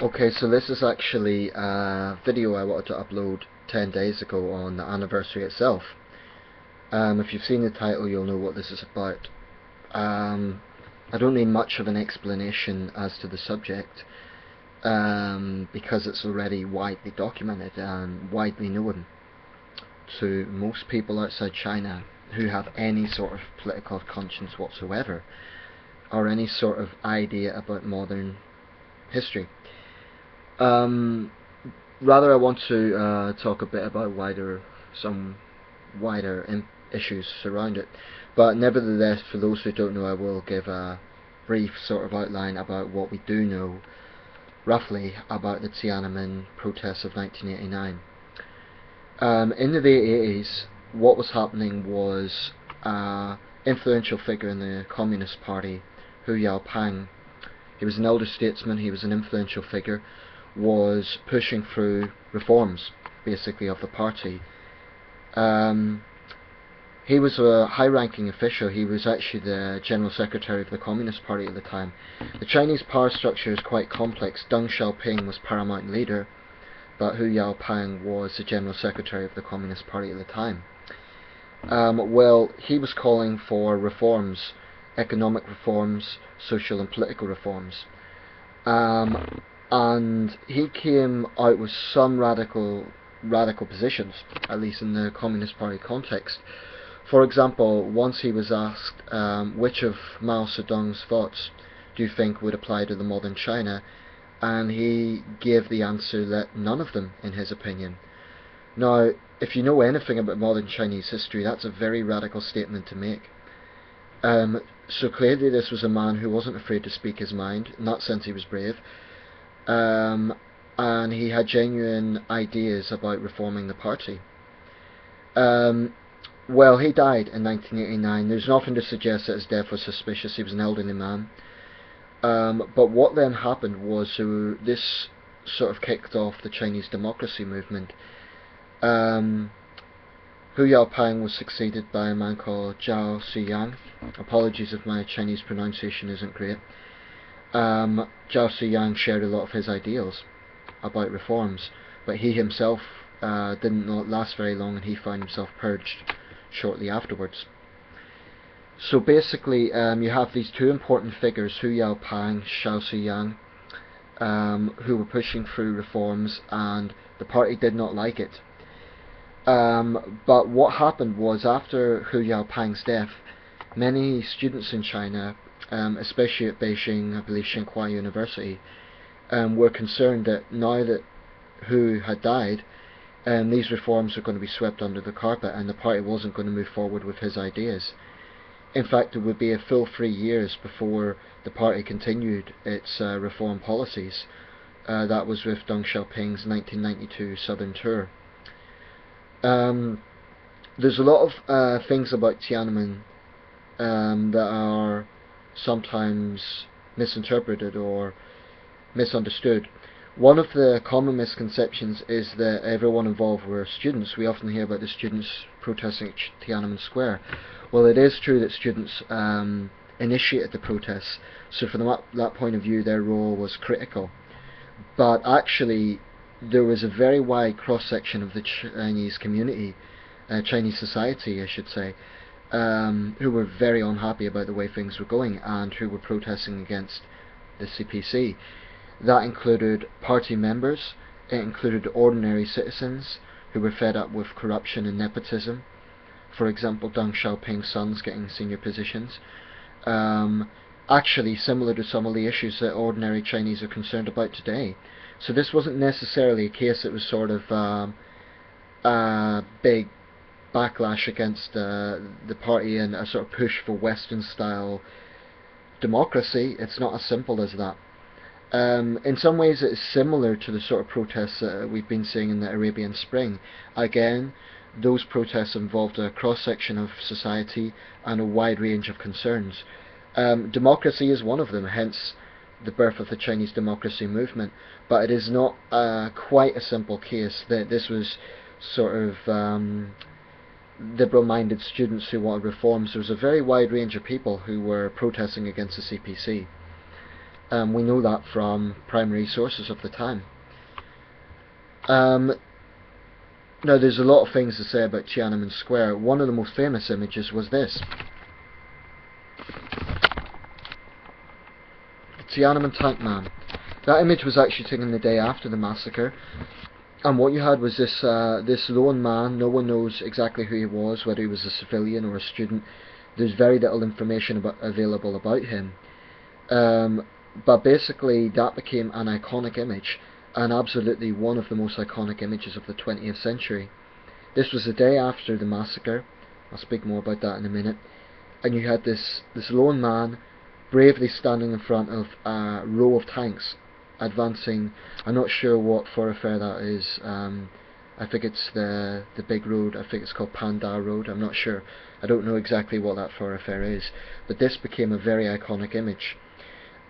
Okay, so this is actually a video I wanted to upload 10 days ago on the anniversary itself. If you've seen the title, you'll know what this is about. I don't need much of an explanation as to the subject, because it's already widely documented and widely known to most people outside China who have any sort of political conscience whatsoever, or any sort of idea about modern history. Rather, I want to talk a bit about some wider issues surround it. But nevertheless, for those who don't know, I will give a brief sort of outline about what we do know, roughly, about the Tiananmen protests of 1989. In the late 80s, what was happening was an influential figure in the Communist Party, Hu Yaoping. He was an elder statesman, he was an influential figure, was pushing through reforms, basically, of the party. He was a high-ranking official. He was actually the General Secretary of the Communist Party at the time. The Chinese power structure is quite complex. Deng Xiaoping was paramount leader, but Hu Yaoping was the General Secretary of the Communist Party at the time. Well, he was calling for reforms, economic reforms, social and political reforms. And he came out with some radical positions, at least in the Communist Party context. For example, once he was asked which of Mao Zedong's thoughts do you think would apply to the modern China, and he gave the answer that none of them, in his opinion. Now, if you know anything about modern Chinese history, that's a very radical statement to make. So clearly this was a man who wasn't afraid to speak his mind. In that sense he was brave. And he had genuine ideas about reforming the party. Well, he died in 1989. There's nothing to suggest that his death was suspicious. He was an elderly man. But what then happened was this sort of kicked off the Chinese democracy movement. Hu Yaoping was succeeded by a man called Zhao Ziyang. Apologies if my Chinese pronunciation isn't great. Zhao Ziyang shared a lot of his ideals about reforms, but he himself didn't last very long, and he found himself purged shortly afterwards. So basically, you have these two important figures, Hu Yaoping, Zhao Ziyang, who were pushing through reforms, and the party did not like it. But what happened was, after Hu Yaoping's death, many students in China, especially at Beijing, I believe Tsinghua University, were concerned that now that Hu had died, these reforms were going to be swept under the carpet, and the party wasn't going to move forward with his ideas. In fact, it would be a full 3 years before the party continued its reform policies. That was with Deng Xiaoping's 1992 Southern Tour. There's a lot of things about Tiananmen that are sometimes misinterpreted or misunderstood. One of the common misconceptions is that everyone involved were students. We often hear about the students protesting at Tiananmen Square. Well, it is true that students initiated the protests, so from that point of view their role was critical. But actually there was a very wide cross-section of the Chinese community, Chinese society I should say, who were very unhappy about the way things were going and who were protesting against the CPC. That included party members, it included ordinary citizens who were fed up with corruption and nepotism. For example, Deng Xiaoping's sons getting senior positions. Actually similar to some of the issues that ordinary Chinese are concerned about today. So this wasn't necessarily a case that was sort of a big backlash against the party and a sort of push for Western style democracy. It's not as simple as that. In some ways it is similar to the sort of protests that we've been seeing in the Arabian Spring. Again, those protests involved a cross-section of society and a wide range of concerns. Democracy is one of them, hence the birth of the Chinese democracy movement, but it is not quite a simple case that this was sort of liberal-minded students who wanted reforms. There was a very wide range of people who were protesting against the CPC. We know that from primary sources of the time. Now, there's a lot of things to say about Tiananmen Square. One of the most famous images was this. The Tiananmen Tank Man. That image was actually taken the day after the massacre, and what you had was this lone man. No one knows exactly who he was, whether he was a civilian or a student. There's very little information available about him. But basically that became an iconic image, and absolutely one of the most iconic images of the 20th century. This was the day after the massacre. I'll speak more about that in a minute. And you had this lone man bravely standing in front of a row of tanks advancing. I'm not sure what thoroughfare that is. I think it's the big road. I think it's called Panda Road. I'm not sure. I don't know exactly what that thoroughfare is. But this became a very iconic image.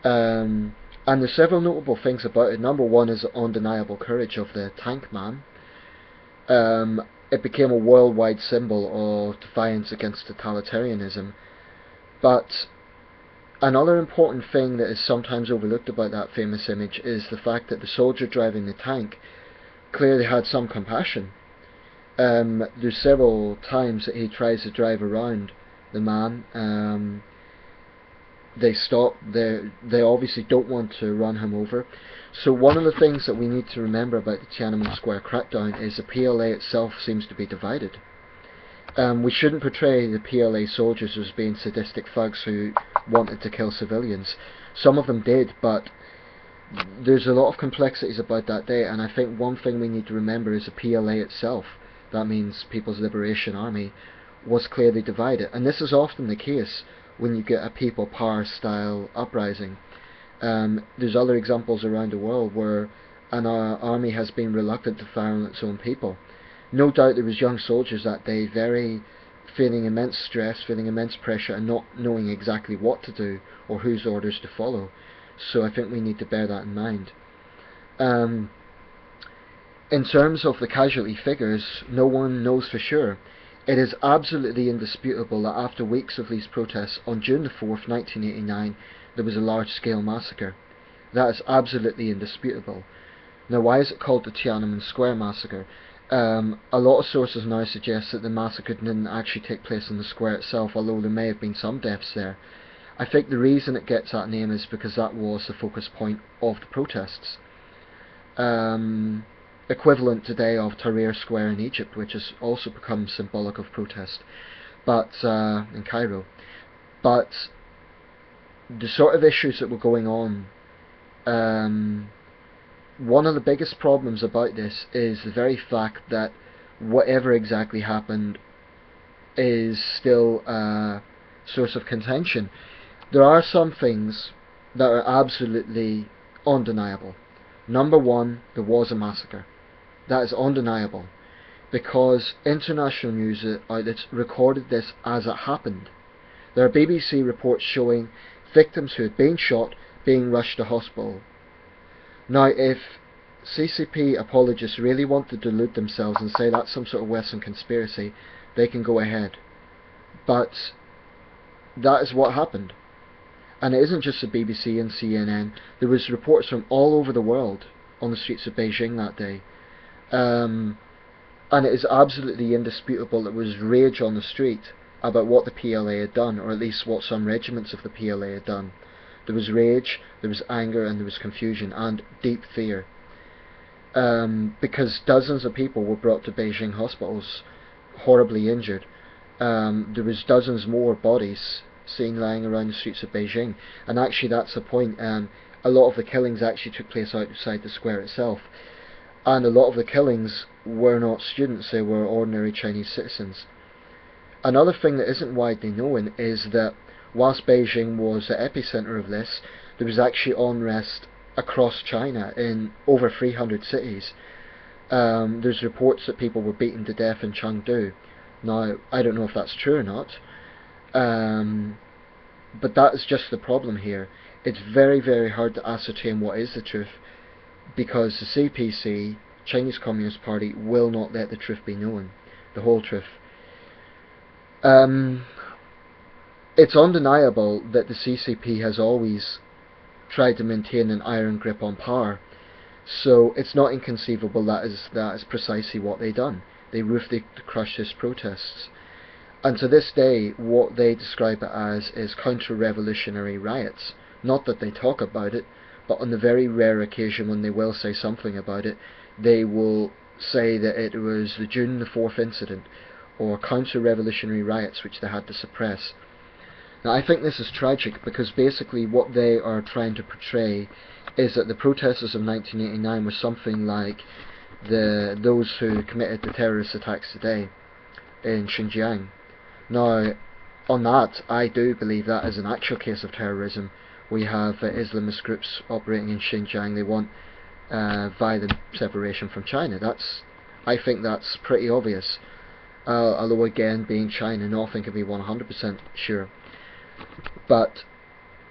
And there's several notable things about it. Number one is the undeniable courage of the tank man. It became a worldwide symbol of defiance against totalitarianism. But another important thing that is sometimes overlooked about that famous image is the fact that the soldier driving the tank clearly had some compassion. There's several times that he tries to drive around the man. They stop. They obviously don't want to run him over. So one of the things that we need to remember about the Tiananmen Square crackdown is the PLA itself seems to be divided. We shouldn't portray the PLA soldiers as being sadistic thugs who wanted to kill civilians. Some of them did, but there's a lot of complexities about that day, and I think one thing we need to remember is the PLA itself, that means People's Liberation Army, was clearly divided. And this is often the case when you get a people power style uprising. There's other examples around the world where an army has been reluctant to fire on its own people. No doubt there was young soldiers that day, feeling immense stress, feeling immense pressure, and not knowing exactly what to do or whose orders to follow. So I think we need to bear that in mind. In terms of the casualty figures, no one knows for sure. It is absolutely indisputable that after weeks of these protests, on June the 4th, 1989, there was a large-scale massacre. That is absolutely indisputable. Now, why is it called the Tiananmen Square Massacre? A lot of sources now suggest that the massacre didn't actually take place in the square itself, although there may have been some deaths there. I think the reason it gets that name is because that was the focus point of the protests. Equivalent today of Tahrir Square in Egypt, which has also become symbolic of protest, but in Cairo. But the sort of issues that were going on, one of the biggest problems about this is the very fact that whatever exactly happened is still a source of contention. There are some things that are absolutely undeniable. Number one, there was a massacre. That is undeniable, because international news outlets recorded this as it happened. There are BBC reports showing victims who had been shot being rushed to hospital. Now, if CCP apologists really want to delude themselves and say that's some sort of Western conspiracy, they can go ahead. But that is what happened. And it isn't just the BBC and CNN. There was reports from all over the world on the streets of Beijing that day. And it is absolutely indisputable that there was rage on the street about what the PLA had done, or at least what some regiments of the PLA had done. There was rage, there was anger, and there was confusion and deep fear. Because dozens of people were brought to Beijing hospitals horribly injured. There was dozens more bodies seen lying around the streets of Beijing, and actually that's the point. A lot of the killings actually took place outside the square itself, and a lot of the killings were not students, they were ordinary Chinese citizens. Another thing that isn't widely known is that whilst Beijing was the epicenter of this, there was actually unrest across China in over 300 cities. There's reports that people were beaten to death in Chengdu. Now, I don't know if that's true or not, but that is just the problem here. It's very, very hard to ascertain what is the truth, because the CPC, Chinese Communist Party, will not let the truth be known, the whole truth. It's undeniable that the CCP has always tried to maintain an iron grip on power. So it's not inconceivable that is precisely what they done. They ruthlessly crushed his protests. And to this day, what they describe it as is counter-revolutionary riots. Not that they talk about it, but on the very rare occasion when they will say something about it, they will say that it was the June the 4th incident, or counter-revolutionary riots which they had to suppress. Now I think this is tragic because basically what they are trying to portray is that the protesters of 1989 were something like those who committed the terrorist attacks today in Xinjiang. Now, on that, I do believe that is an actual case of terrorism. We have Islamist groups operating in Xinjiang. They want violent separation from China. I think that's pretty obvious. Although again, being China, nothing can be 100% sure. But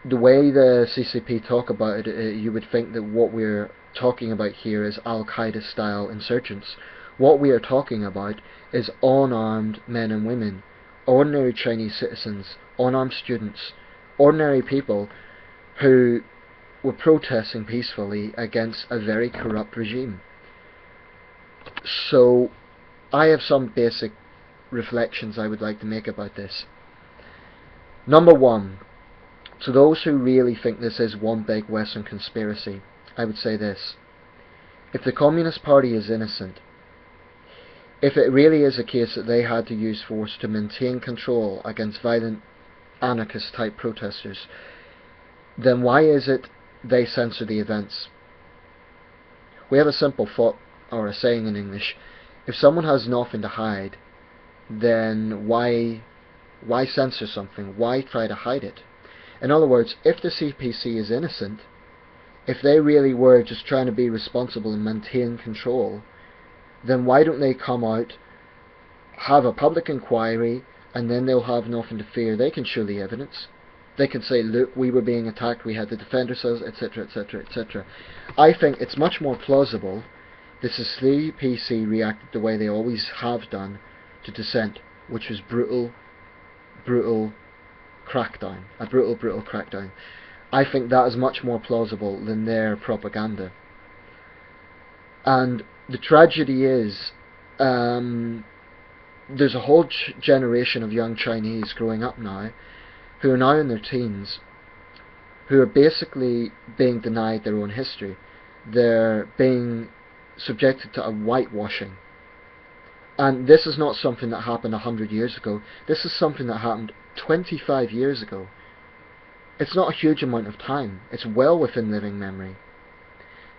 the way the CCP talk about it, you would think that what we're talking about here is Al-Qaeda style insurgents. What we are talking about is unarmed men and women, ordinary Chinese citizens, unarmed students, ordinary people who were protesting peacefully against a very corrupt regime. So I have some basic reflections I would like to make about this. Number one, to those who really think this is one big Western conspiracy, I would say this. If the Communist Party is innocent, if it really is a case that they had to use force to maintain control against violent anarchist type protesters, then why is it they censor the events? We have a simple thought, or a saying in English: if someone has nothing to hide, then why censor something? Why try to hide it? In other words, if the CPC is innocent, if they really were just trying to be responsible and maintain control, then why don't they come out, have a public inquiry, and then they'll have nothing to fear? They can show the evidence. They can say, look, we were being attacked, we had to defend ourselves, etc, etc, etc. I think it's much more plausible that the CPC reacted the way they always have done to dissent, which was brutal crackdown, a brutal crackdown. I think that is much more plausible than their propaganda. And the tragedy is, there's a whole generation of young Chinese growing up now, who are now in their teens, who are basically being denied their own history. They're being subjected to a whitewashing. And this is not something that happened 100 years ago. This is something that happened 25 years ago. It's not a huge amount of time. It's well within living memory.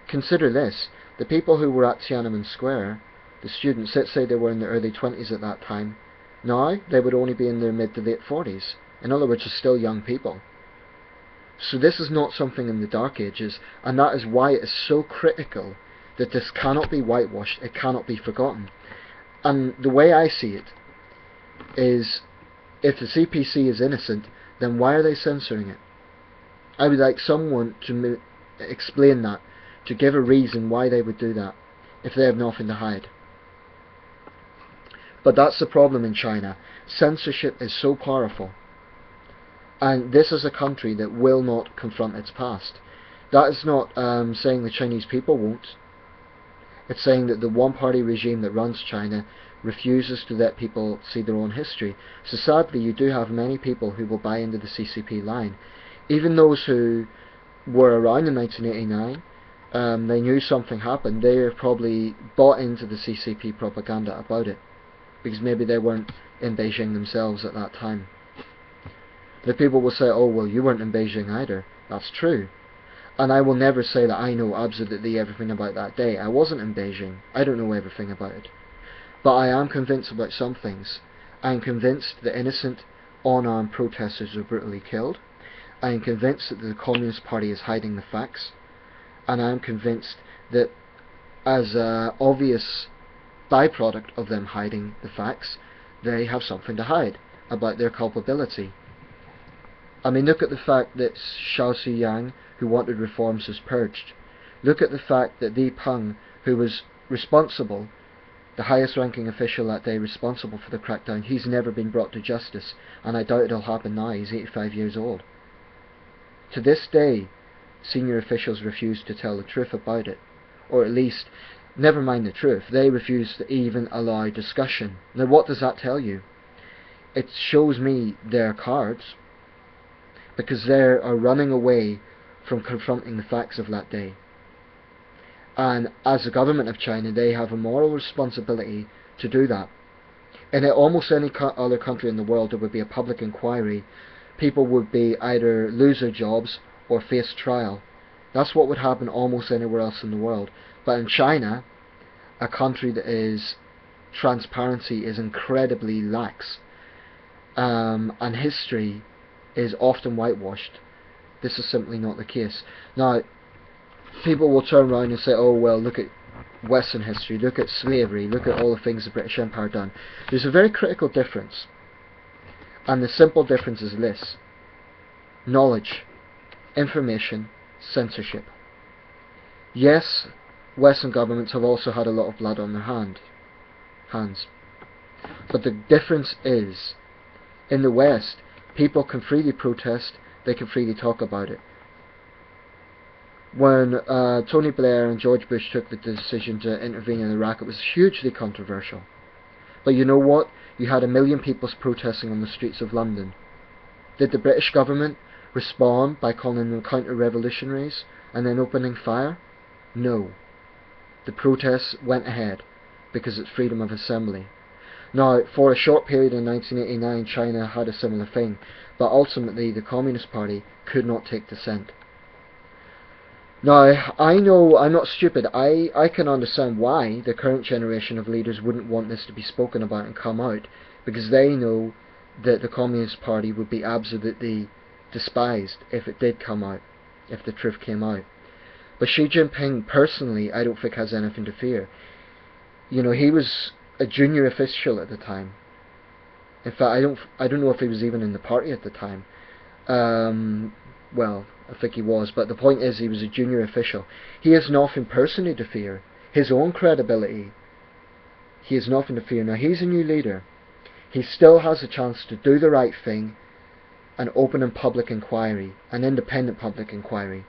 Consider this: the people who were at Tiananmen Square, the students, let's say they were in their early 20s at that time, now they would only be in their mid to late 40s. In other words, they're still young people. So this is not something in the Dark Ages, and that is why it is so critical that this cannot be whitewashed, it cannot be forgotten. And the way I see it is, if the CPC is innocent, then why are they censoring it? I would like someone to explain that, to give a reason why they would do that, if they have nothing to hide. But that's the problem in China. Censorship is so powerful. And this is a country that will not confront its past. That is not saying the Chinese people won't. It's saying that the one-party regime that runs China refuses to let people see their own history. So sadly, you do have many people who will buy into the CCP line. Even those who were around in 1989, they knew something happened. They have probably bought into the CCP propaganda about it, because maybe they weren't in Beijing themselves at that time. The people will say, oh well, you weren't in Beijing either. That's true. And I will never say that I know absolutely everything about that day. I wasn't in Beijing. I don't know everything about it. But I am convinced about some things. I am convinced that innocent, unarmed protesters were brutally killed. I am convinced that the Communist Party is hiding the facts. And I am convinced that, as an obvious byproduct of them hiding the facts, they have something to hide about their culpability. I mean, look at the fact that Xiao Ziyang, who wanted reforms, was purged. Look at the fact that Li Peng, who was responsible, the highest ranking official that day responsible for the crackdown, he's never been brought to justice, and I doubt it'll happen now. He's 85 years old. To this day, senior officials refused to tell the truth about it. Or at least, never mind the truth, they refused to even allow discussion. Now what does that tell you? It shows me their cards, because they are running away from confronting the facts of that day. And as the government of China, they have a moral responsibility to do that. In almost any other country in the world, there would be a public inquiry. People would be either lose their jobs or face trial. That's what would happen almost anywhere else in the world. But in China, a country that is transparency is incredibly lax, and history is often whitewashed. This is simply not the case. Now, people will turn around and say, oh well, look at Western history, look at slavery, look at all the things the British Empire done. There's a very critical difference, and the simple difference is this: knowledge, information, censorship. Yes, Western governments have also had a lot of blood on their hands, but the difference is, in the West, people can freely protest, they can freely talk about it. When Tony Blair and George Bush took the decision to intervene in Iraq, it was hugely controversial. But you know what? You had 1 million people protesting on the streets of London. Did the British government respond by calling them counter-revolutionaries and then opening fire? No. The protests went ahead because it's freedom of assembly. Now, for a short period in 1989, China had a similar thing, but ultimately the Communist Party could not take dissent. Now, I know I'm not stupid. I can understand why the current generation of leaders wouldn't want this to be spoken about and come out, because they know that the Communist Party would be absolutely despised if it did come out, if the truth came out. But Xi Jinping, personally, I don't think has anything to fear. You know, he was a junior official at the time. In fact, I don't know if he was even in the party at the time. Well, I think he was, but the point is he was a junior official. He has nothing personally to fear. His own credibility, he has nothing to fear. Now, he's a new leader. He still has a chance to do the right thing and open a public inquiry, an independent public inquiry.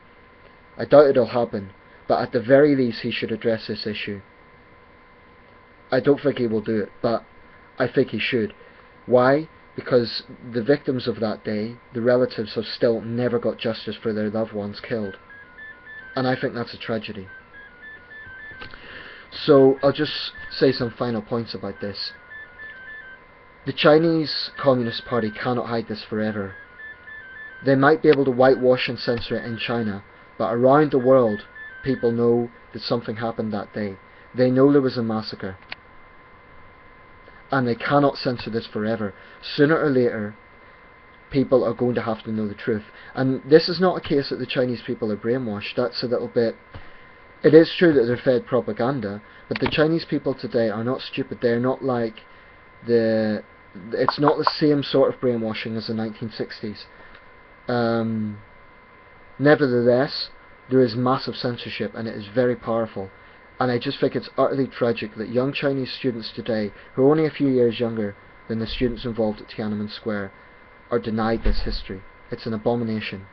I doubt it'll happen, but at the very least he should address this issue. I don't think he will do it, but I think he should. Why? Because the victims of that day, the relatives, have still never got justice for their loved ones killed. And I think that's a tragedy. So I'll just say some final points about this. The Chinese Communist Party cannot hide this forever. They might be able to whitewash and censor it in China, but around the world people know that something happened that day. They know there was a massacre. And they cannot censor this forever. Sooner or later, people are going to have to know the truth. And this is not a case that the Chinese people are brainwashed. That's a little bit... It is true that they're fed propaganda, but the Chinese people today are not stupid. They're not like the... It's not the same sort of brainwashing as the 1960s. Nevertheless, there is massive censorship, and it is very powerful. And I just think it's utterly tragic that young Chinese students today, who are only a few years younger than the students involved at Tiananmen Square, are denied this history. It's an abomination.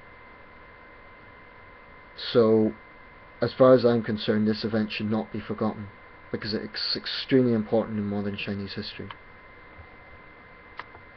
So, as far as I'm concerned, this event should not be forgotten, because it's extremely important in modern Chinese history.